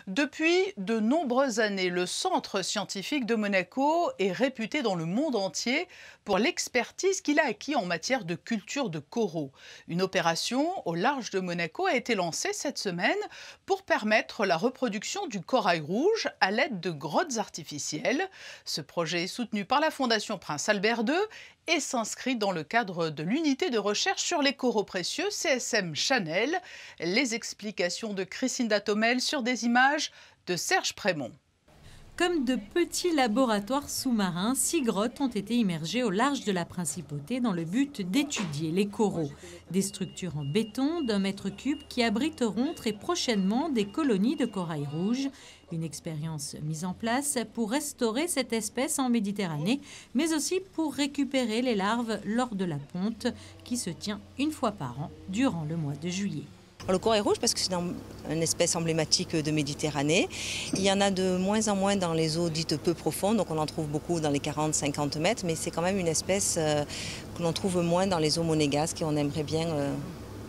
Depuis de nombreuses années, le centre scientifique de Monaco est réputé dans le monde entier pour l'expertise qu'il a acquis en matière de culture de coraux. Une opération au large de Monaco a été lancée cette semaine pour permettre la reproduction du corail rouge à l'aide de grottes artificielles. Ce projet est soutenu par la Fondation Prince Albert II et s'inscrit dans le cadre de l'unité de recherche sur les coraux précieux CSM Chanel. Les explications de Christine Datomel sur des images de Serge Prémont. Comme de petits laboratoires sous-marins, 6 grottes ont été immergées au large de la Principauté dans le but d'étudier les coraux. Des structures en béton d'1 mètre cube qui abriteront très prochainement des colonies de corail rouge. Une expérience mise en place pour restaurer cette espèce en Méditerranée, mais aussi pour récupérer les larves lors de la ponte qui se tient une fois par an durant le mois de juillet. Le corail rouge, parce que c'est une espèce emblématique de Méditerranée. Il y en a de moins en moins dans les eaux dites peu profondes, donc on en trouve beaucoup dans les 40-50 mètres, mais c'est quand même une espèce que l'on trouve moins dans les eaux monégasques et on aimerait bien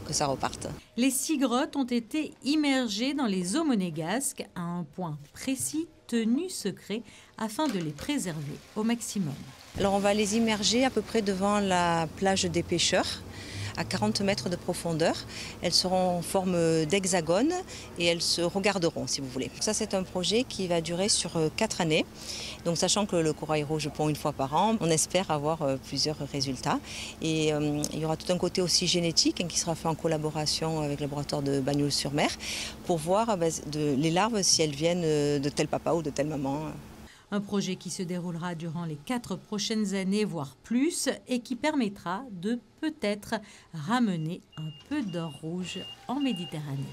que ça reparte. Les 6 grottes ont été immergées dans les eaux monégasques à un point précis, tenu secret, afin de les préserver au maximum. Alors on va les immerger à peu près devant la plage des pêcheurs, à 40 mètres de profondeur. Elles seront en forme d'hexagone et elles se regarderont, si vous voulez. Ça, c'est un projet qui va durer sur 4 années. Donc, sachant que le corail rouge pond une fois par an, on espère avoir plusieurs résultats. Et il y aura tout un côté aussi génétique qui sera fait en collaboration avec le laboratoire de Bagnols-sur-Mer pour voir les larves si elles viennent de tel papa ou de telle maman. Un projet qui se déroulera durant les 4 prochaines années, voire plus, et qui permettra de peut-être ramener un peu d'or rouge en Méditerranée.